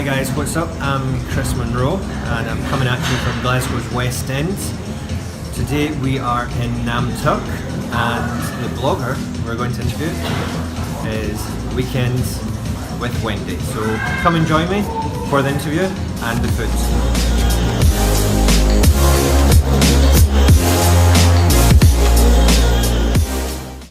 Hi guys, what's up? I'm Kris Munro and I'm coming at you from Glasgow's West End. Today we are in Nam Tuk and the blogger we're going to interview is Weekends with Wendy. So come and join me for the interview and the food.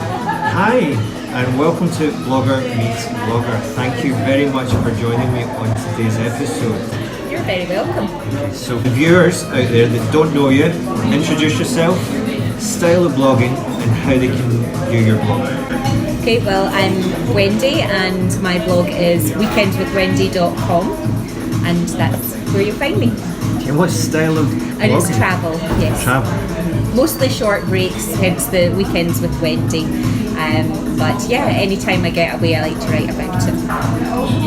Hi and welcome to Blogger Meets Blogger. Thank you very much for joining me on today's episode. You're very welcome. Okay, so the viewers out there that don't know you, introduce yourself, style of blogging and how they can view your blog. Okay, well I'm Wendy and my blog is weekendswithwendy.com and that's where you'll find me. Okay, what style of blogging? And it's travel, yes. Travel. Mostly short breaks, hence the Weekends with Wendy. But yeah, anytime I get away I like to write about it.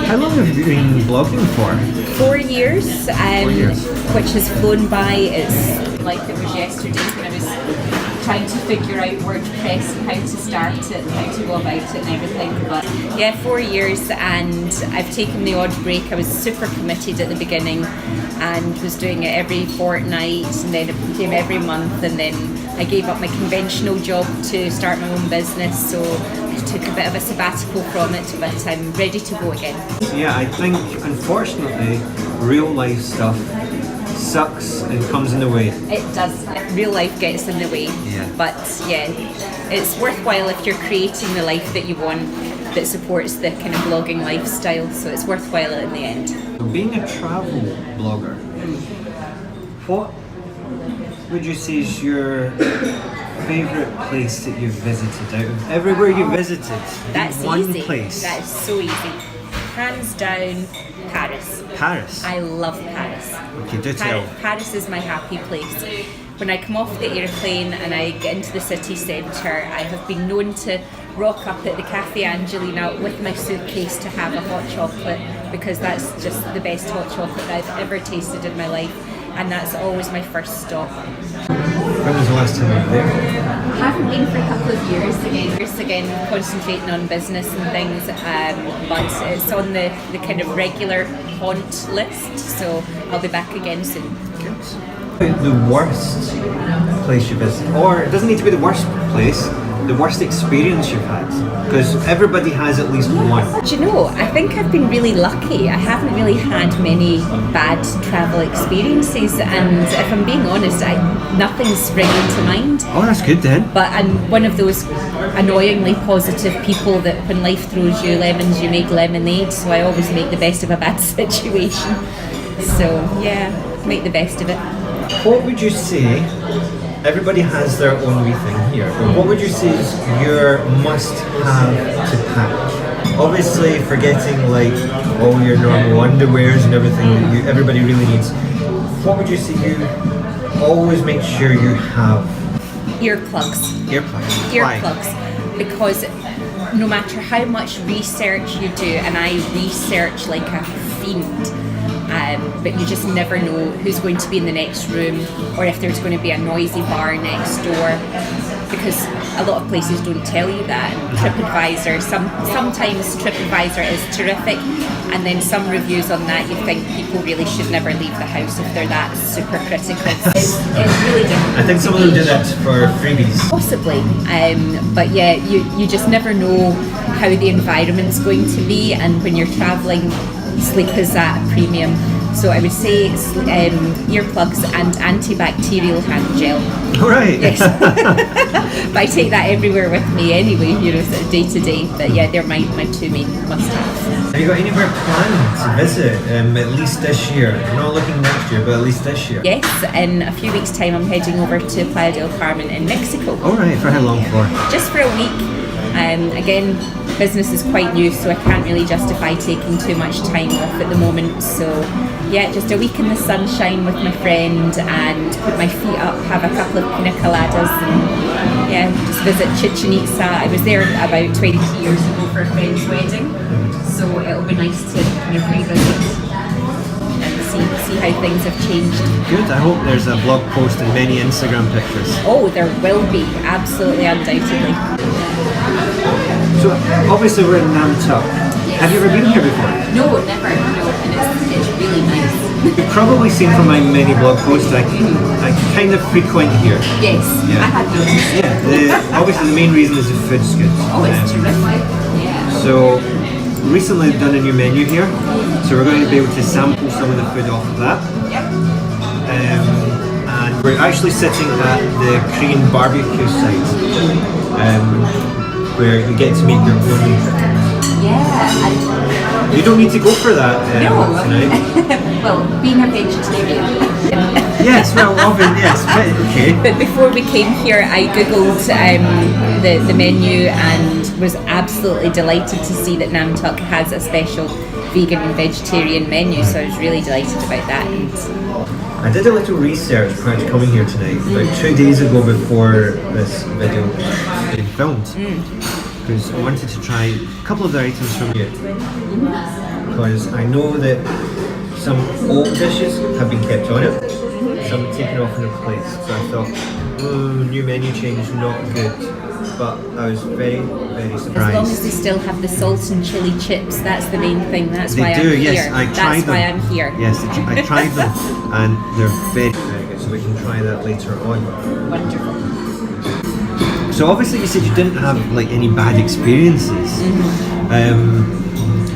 How long have you been blogging for? 4 years, 4 years. Which has flown by. It's like it was yesterday when I was trying to figure out WordPress and how to start it and how to go about it and everything. But yeah, 4 years, and I've taken the odd break. I was super committed at the beginning and was doing it every fortnight, and then it became every month, and then I gave up my conventional job to start my own business, so I took a bit of a sabbatical from it, but I'm ready to go again. Yeah, I think unfortunately real life stuff sucks and comes in the way. It does. Real life gets in the way. Yeah. But yeah, it's worthwhile if you're creating the life that you want that supports the kind of blogging lifestyle, so it's worthwhile in the end. So being a travel blogger, what would you say is your favourite place that you've visited out of everywhere you visited? That's one easy. place. That is so easy. Hands down, Paris. Paris. I love Paris. Okay, do tell. Paris is my happy place. When I come off the airplane and I get into the city centre, I have been known to rock up at the Cafe Angelina with my suitcase to have a hot chocolate, because that's just the best hot chocolate that I've ever tasted in my life, and that's always my first stop. When was the last time you were there? I haven't been for a couple of years again concentrating on business and things, but it's on the kind of regular haunt list, so I'll be back again soon. The worst place you visited, or it doesn't need to be the worst place, the worst experience you've had, because everybody has at least one. Do you know, I think I've been really lucky. I haven't really had many bad travel experiences, and if I'm being honest, nothing's springing to mind. Oh, that's good then. But I'm one of those annoyingly positive people that when life throws you lemons, you make lemonade, so I always make the best of a bad situation. So yeah, make the best of it. What would you say, everybody has their own wee thing here, but what would you say is your must-have to pack? Obviously forgetting like all your normal underwears and everything that everybody really needs. What would you say you always make sure you have? Earplugs. Earplugs. Earplugs. Because no matter how much research you do, and I research like a fiend, but you just never know who's going to be in the next room, or if there's going to be a noisy bar next door, because a lot of places don't tell you that. And TripAdvisor, sometimes TripAdvisor is terrific, and then some reviews on that you think people really should never leave the house if they're that super critical. It's really difficult. I think some of them do that for freebies. Possibly, but yeah, you just never know how the environment's going to be, and when you're travelling, sleep is at a premium. So I would say earplugs and antibacterial hand gel. All right. Yes. But I take that everywhere with me anyway, sort of day to day. But yeah, they're my two main must-haves. Have you got anywhere planned to visit at least this year? Not looking next year, but at least this year. Yes, in a few weeks' time I'm heading over to Playa del Carmen in Mexico. All right, for how long for? Just for a week. Again, business is quite new, so I can't really justify taking too much time off at the moment. So yeah, just a week in the sunshine with my friend and put my feet up, have a couple of pina coladas, and yeah, just visit Chichen Itza. I was there about 20 years ago for a friend's wedding, so it'll be nice to kind of revisit and see how things have changed. Good, I hope there's a blog post and many Instagram pictures. Oh, there will be, absolutely, undoubtedly. So obviously we're in Nam Tuk. Yes. Have you ever been here before? No, never. No, and It's really nice. You've probably seen from my many blog posts I kind of frequent here. Yes, Yeah. I had noticed. Yeah, obviously the main reason is the food's good. Oh, it's terrific. Yeah. So recently I've done a new menu here, so we're going to be able to sample some of the food off of that. Yep. And we're actually sitting at the Korean barbecue site, where you get to make your own. Yeah. You don't need to go for that No. tonight. Well, being a vegetarian. Yes, well, often, yes, but okay. But before we came here, I googled the menu and was absolutely delighted to see that Nam Tuk has a special vegan and vegetarian menu. So I was really delighted about that. And I did a little research prior to coming here tonight, about 2 days ago before this video was being filmed, because I wanted to try a couple of the items from you, because I know that some old dishes have been kept on it, some taken off in their place, so I thought, new menu change, not good, but I was very, very surprised. as long as they still have the salt and chili chips, that's the main thing. That's why They do, I'm yes, here. I tried That's them. why I'm here. Yes, I tried them, and they're very, very good, so we can try that later on. Wonderful. So obviously you said you didn't have like any bad experiences.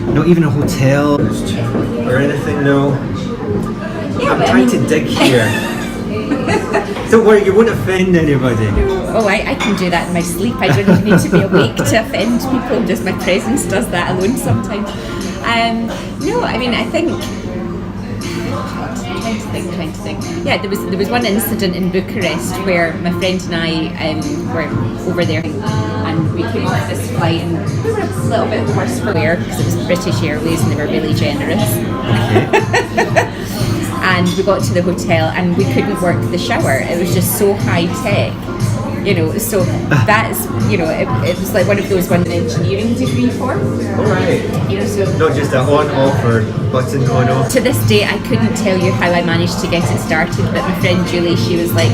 Not even a hotel or anything, no. Yeah, I'm but trying to dig here. Don't worry, you won't offend anybody. Oh, I can do that in my sleep. I don't even need to be awake to offend people. Just my presence does that alone sometimes. No, I mean, I think. Trying to think. Yeah, there was one incident in Bucharest where my friend and I were over there, and we came off this flight, and we were a little bit worse for wear because it was British Airways and they were really generous. And we got to the hotel and we couldn't work the shower. It was just so high tech. So that's, it was like one of those an engineering degree for. Alright. So Not just a on off or button on off. to this day, I couldn't tell you how I managed to get it started, but my friend Julie, she was like,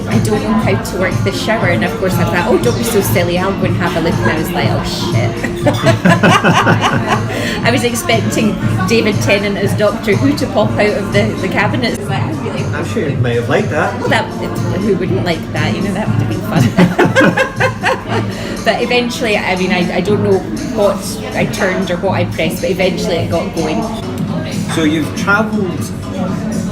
I don't know how to work the shower. And of course I thought, oh, don't be so silly, I'll go and have a look. And I was like, oh shit. I was expecting David Tennant as Doctor Who to pop out of the cabinets. Like, I'm sure you might have liked that. well, who wouldn't like that? That would have been fun. But eventually, I mean, I don't know what I turned or what I pressed, but eventually it got going. So you've travelled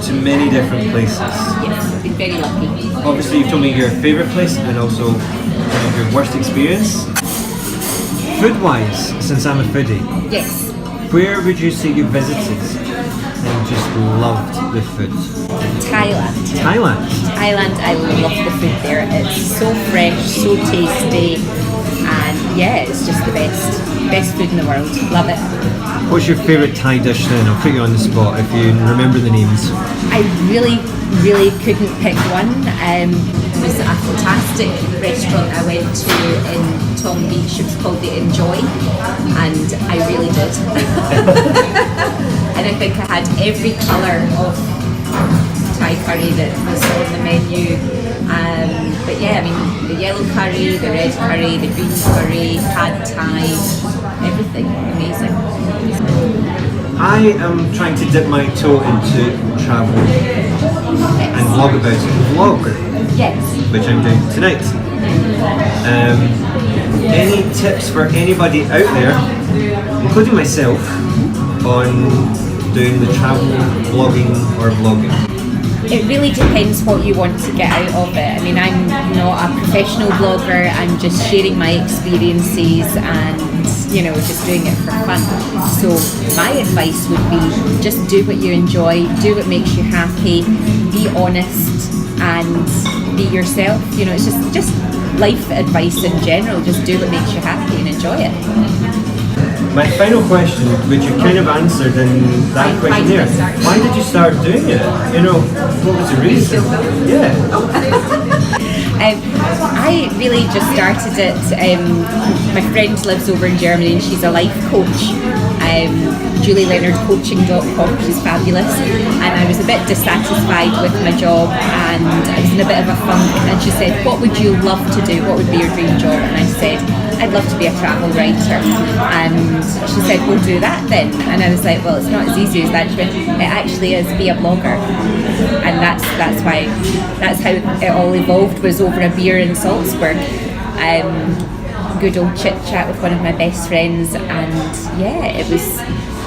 to many different places. Yes, I've been very lucky. Obviously you've told me your favourite place and also some of your worst experience. Food-wise, since I'm a foodie, Yes. where would you say you visited and just loved the food? Thailand. Thailand. I love the food there. It's so fresh, so tasty, and yeah, it's just the best. Best food in the world. Love it. What's your favourite Thai dish then? I'll put you on the spot if you remember the names. I really couldn't pick one. It was a fantastic restaurant I went to in Tom Beach. It was called the Enjoy, and I really did. And I think I had every colour of Thai curry that was on the menu. But yeah, I mean, the yellow curry, the red curry, the green curry, pad Thai, everything. Amazing. I am trying to dip my toe into travel and vlog about it. Vlog, Yes. which I'm doing tonight. Any tips for anybody out there, including myself, on doing the travel vlogging or vlogging? It really depends what you want to get out of it. I mean, I'm not a professional blogger, I'm just sharing my experiences and, just doing it for fun. So my advice would be just do what you enjoy, do what makes you happy, be honest and be yourself. It's just life advice in general, just do what makes you happy and enjoy it. My final question, which you kind of answered in that Why question did I there. start? Why did you start doing it? What was the reason? Yeah. I really just started it. My friend lives over in Germany and she's a life coach. JulieLeonardCoaching.com, she's fabulous. And I was a bit dissatisfied with my job and I was in a bit of a funk. And she said, what would you love to do? What would be your dream job? And I said, I'd love to be a travel writer. And she said, we'll do that then. And I was like, well, it's not as easy as that. She went, it actually is, be a blogger. And that's how it all evolved, was over a beer in Salzburg. Good old chit chat with one of my best friends, and yeah, it was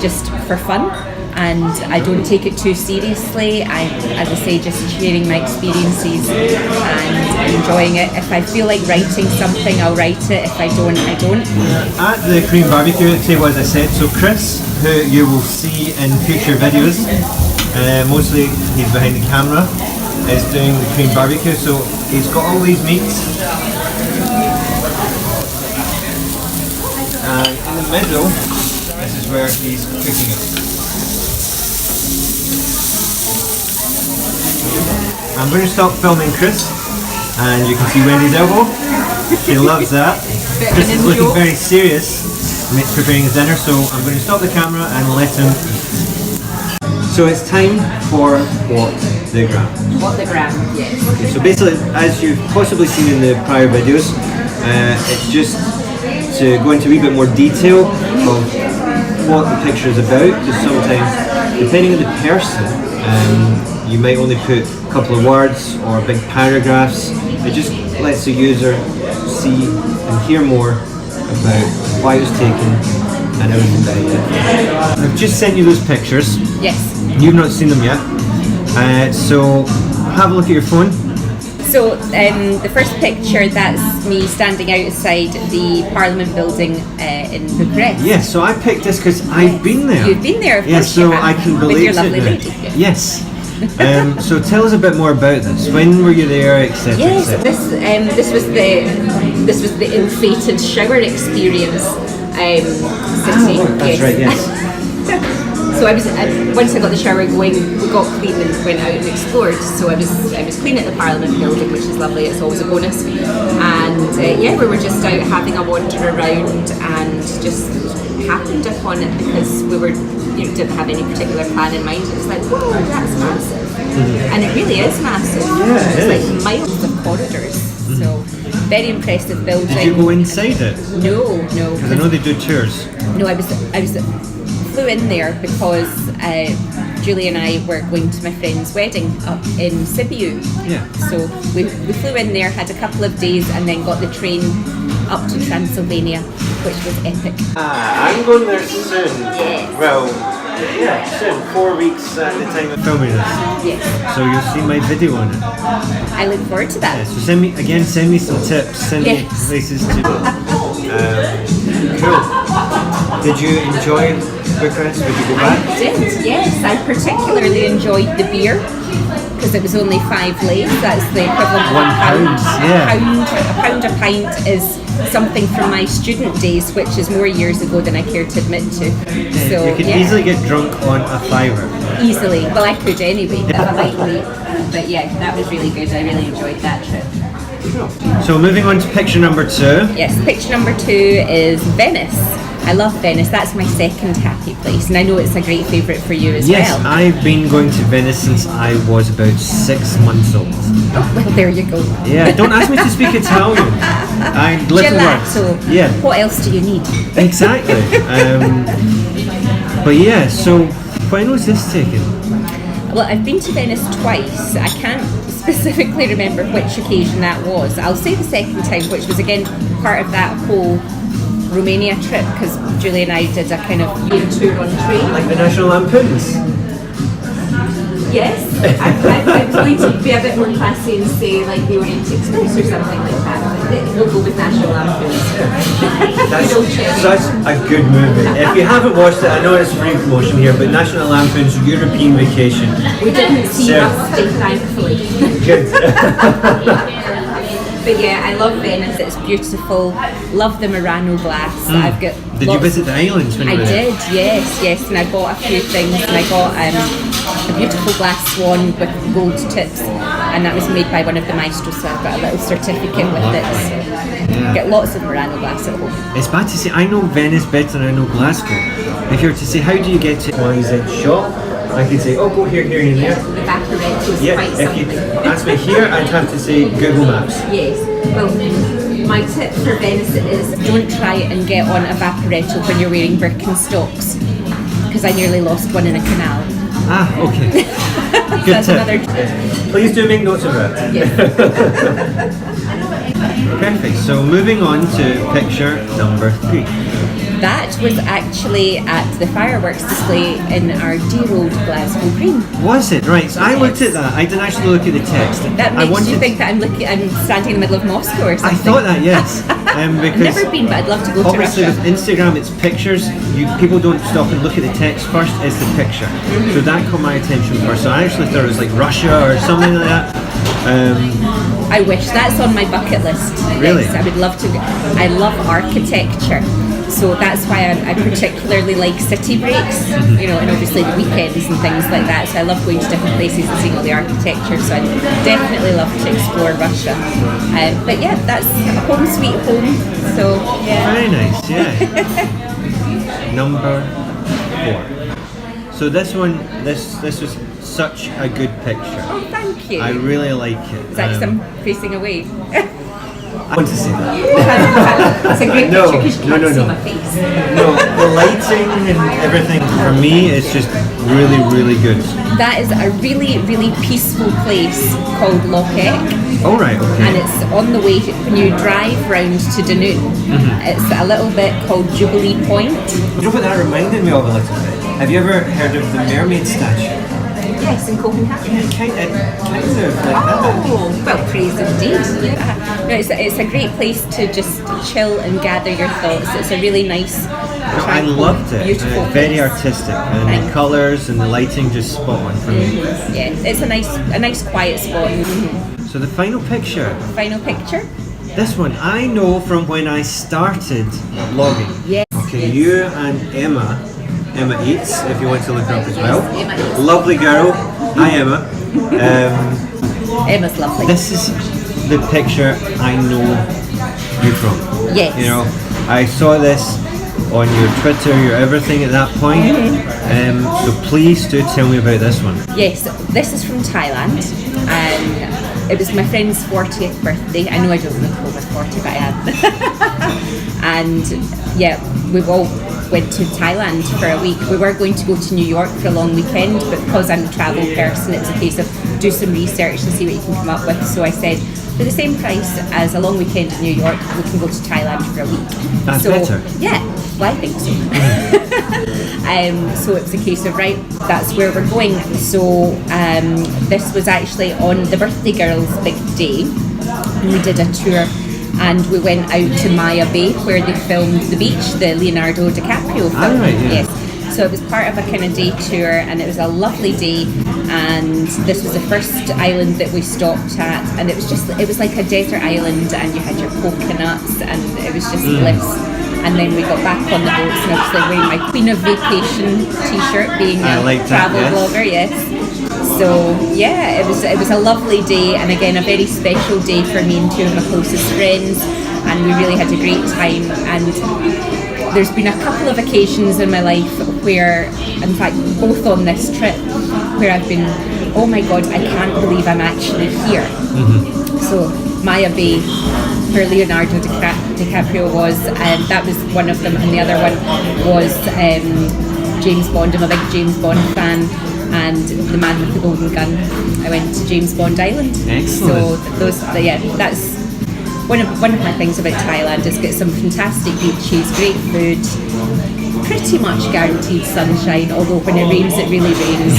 just for fun. And I don't take it too seriously. As I say, just sharing my experiences and enjoying it. If I feel like writing something, I'll write it. If I don't, I don't. At the Korean barbecue table, as I said, so Kris, who you will see in future videos, mostly he's behind the camera, is doing the Korean barbecue. So he's got all these meats. And in the middle, this is where he's cooking it. I'm going to stop filming Kris, and you can see Wendy's elbow. She loves that. Kris is looking very serious, preparing his dinner, so I'm going to stop the camera and let him eat. So it's time for What the Gram. What the Gram, yes. Okay, so basically, as you've possibly seen in the prior videos, it's just to go into a wee bit more detail of what the picture is about, because sometimes, depending on the person, you might only put a couple of words or big paragraphs. It just lets the user see and hear more about why it was taken and everything that it is. I've just sent you those pictures. Yes. You've not seen them yet. So have a look at your phone. So the first picture, that's me standing outside the Parliament building in Bucharest. Yes, so I picked this because I've been there. You've been there, of course. Yes, so you have, I can relate with your to lovely it. lady. Yes. So tell us a bit more about this. When were you there, etc. Yes, this was the ill-fated shower experience. City. That's right. Yes. So once I got the shower going, we got clean and went out and explored. So I was clean at the Parliament building, which is lovely. It's always a bonus. And we were just out having a wander around and just happened upon it because we were didn't have any particular plan in mind. It was like, whoa, that's massive, and it really is massive. Yeah, it's like miles of corridors. So very impressive building. Did you go inside it? No. Because I know they do tours. No, I flew in there because Julie and I were going to my friend's wedding up in Sibiu. Yeah. So we flew in there, had a couple of days, and then got the train up to Transylvania, which was epic. I'm going there soon. Yes. Well, yeah, soon. 4 weeks at the time of filming this. Yes. So you'll see my video on it. I look forward to that. Yeah, so send me some tips. Send me places to go. Cool. Did you enjoy Bucharest? Would you go back? I did, yes. I particularly enjoyed the beer because it was only 5 leis. That's the equivalent of £1. Yeah. A pint is something from my student days, which is more years ago than I care to admit to. So you could easily get drunk on a £5. Easily. Well, I could anyway, if I might leave. But yeah, that was really good. I really enjoyed that trip. So moving on to picture number 2. Yes, picture number 2 is Venice. I love Venice. That's my second happy place, and I know it's a great favourite for you as well. Yes, I've been going to Venice since I was about 6 months old. Oh, well, there you go. Yeah, don't ask me to speak Italian. I little Gelato. words. Yeah. What else do you need? Exactly. But yeah, so when was this taken? Well, I've been to Venice twice. I can't specifically remember which occasion that was. I'll say the second time, which was again part of that whole Romania trip, because Julie and I did a kind of tour on train. Like the National Lampoons? Yes. I'm going to be a bit more classy and say like the Orient Express or something like that. We'll go with National Lampoons. That's such a good movie. If you haven't watched it, I know it's free promotion here, but National Lampoon's European Vacation. We didn't see Rusty, thankfully. Good. But yeah, I love Venice. It's beautiful. Love the Murano glass. I've got. Did you visit the islands when you were there? I did, yes, and I bought a few things. And I got a beautiful glass swan with gold tips, and that was made by one of the maestros. So I've got a little certificate with it. So get lots of Murano glass at home. It's bad to say I know Venice better than I know Glasgow. If you were to say how do you get to XYZ shop, I could say, oh, go here, here, and there. The Vaporetto is Yeah, quite if you something. ask me here, I'd have to say Google Maps. Yes. Well, My tip for Venice is don't try and get on a Vaporetto when you're wearing Birkenstocks, because I nearly lost one in a canal. Ah, okay. Good tip. Please do make notes of that. Yes. Perfect. So moving on to picture number 3. That was actually at the fireworks display in our dear old Glasgow Green. Was it? Right. So I looked at that. I didn't actually look at the text. That makes you think that I'm standing in the middle of Moscow or something. I thought that, yes. I've Because never been, but I'd love to go to obviously Russia. with Instagram, it's pictures. People don't stop and look at the text first. It's the picture. So that caught my attention first. So I actually thought it was like Russia or something like that. I wish. That's on my bucket list. Really? Yes, I would love to go. I love architecture. So that's why I particularly like city breaks, you know, and obviously the weekends and things like that. So I love going to different places and seeing all the architecture. So I definitely love to explore Russia. But yeah, that's a home sweet home. So yeah. Very nice, yeah. Number 4. So this one, this was such a good picture. Oh, thank you. I really like it. It's like I'm facing away. I want to say that. It's a great No, picture because you can't no. see my face. No, the lighting and everything for me is just really, really good. That is a really, really peaceful place called Loch Eck. All right, okay. And it's on the way, when you drive round to Dunoon, it's a little bit called Jubilee Point. You know what that reminded me of a little bit? Have you ever heard of the mermaid statue? Yes, in Copenhagen. Yeah, kind of like that. Oh, well, praise indeed. No, it's a great place to just chill and gather your thoughts. It's a really nice, I loved it. beautiful Very place. artistic, and the colours and the lighting just spot on for me. Yeah, it's a nice quiet spot. So the final picture. Final picture? This one I know from when I started vlogging. Yes. Okay, yes. you and Emma Eats, if you want to look her up as well. Emma Eats. Lovely girl. Hi Emma. Emma's lovely. This is the picture I know you from. Yes. You know, I saw this on your Twitter, your everything at that point. So please do tell me about this one. Yes, this is from Thailand. It was my friend's 40th birthday. I know I don't look over 40, but I am. And yeah, we all went to Thailand for a week. We were going to go to New York for a long weekend, but because I'm a travel person, it's a case of do some research and see what you can come up with. So I said, for the same price as a long weekend in New York, we can go to Thailand for a week. That's better. Yeah, well, I think so. So it's a case of, right, that's where we're going. So this was actually on the birthday girl's big day. And we did a tour and we went out to Maya Bay where they filmed The Beach, the Leonardo DiCaprio film. Right, yeah. Yes. So it was part of a kind of day tour and it was a lovely day, and this was the first island that we stopped at, and it was like a desert island, and you had your coconuts and it was just bliss. And then we got back on the boats and I was like wearing my Queen of Vacation t-shirt, being a travel blogger, yes. So yeah, it was a lovely day, and again a very special day for me and two of my closest friends, and we really had a great time. And there's been a couple of occasions in my life where, in fact both on this trip, where I've been, oh my god, I can't believe I'm actually here. So Maya Bay, where Leonardo DiCaprio was, and that was one of them, and the other one was James Bond. I'm a big James Bond fan, and The Man with the Golden Gun. I went to James Bond Island. Excellent. So that's one of my things about Thailand. Is get some fantastic beaches, great food, pretty much guaranteed sunshine, although when it rains it really rains.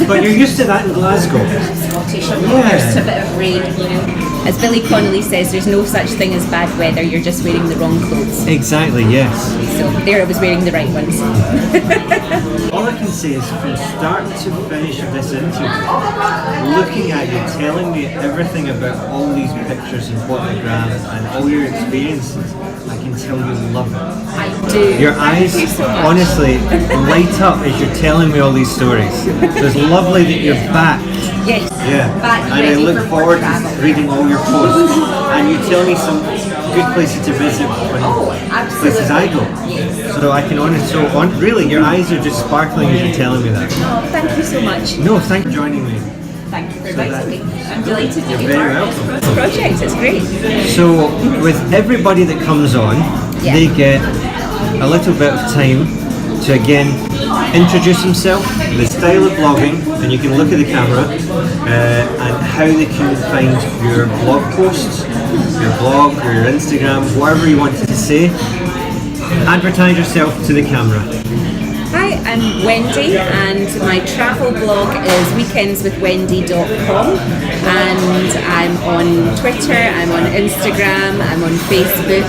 But you're used to that in Glasgow. Scottish, there's a bit of rain, you know. As Billy Connolly says, there's no such thing as bad weather, you're just wearing the wrong clothes. Exactly, yes. So there I was wearing the right ones. All I can say is from start to finish of this interview, looking at you, telling me everything about all these pictures and photographs and all your experiences, I can tell you love it. I do. Your eyes honestly light up as you're telling me all these stories. So it's lovely that you're back. Yes. Yeah. Back And I ready look for forward travel. to reading all your posts. And you tell me some good places to visit when places I go. Yes. So I can really, your eyes are just sparkling as you're telling me that. Oh, thank you so much. No, thank you for joining me. Thank you for inviting me. I'm delighted to be very part of this project. It's great. So with everybody that comes on, Yeah. they get a little bit of time to again introduce themselves, the style of blogging, and you can look at the camera, and how they can find your blog posts, your blog or your Instagram, whatever you wanted to say. Advertise yourself to the camera. Hi, I'm Wendy, and my travel blog is weekendswithwendy.com, and I'm on Twitter, I'm on Instagram, I'm on Facebook.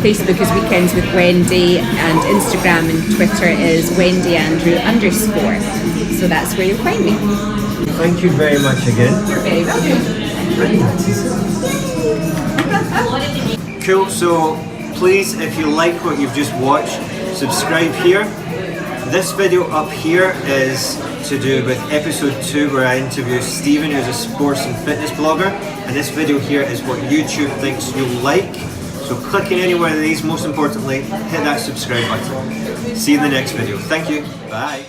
Facebook is Weekends with Wendy, and Instagram and Twitter is Wendy Andrew _. So that's where you'll find me. Thank you very much again. You're very welcome. Cool, so please, if you like what you've just watched, subscribe here. This video up here is to do with episode 2 where I interview Stephen, who's a sports and fitness blogger, and this video here is what YouTube thinks you'll like. So click in any one of these, most importantly, hit that subscribe button. See you in the next video. Thank you. Bye.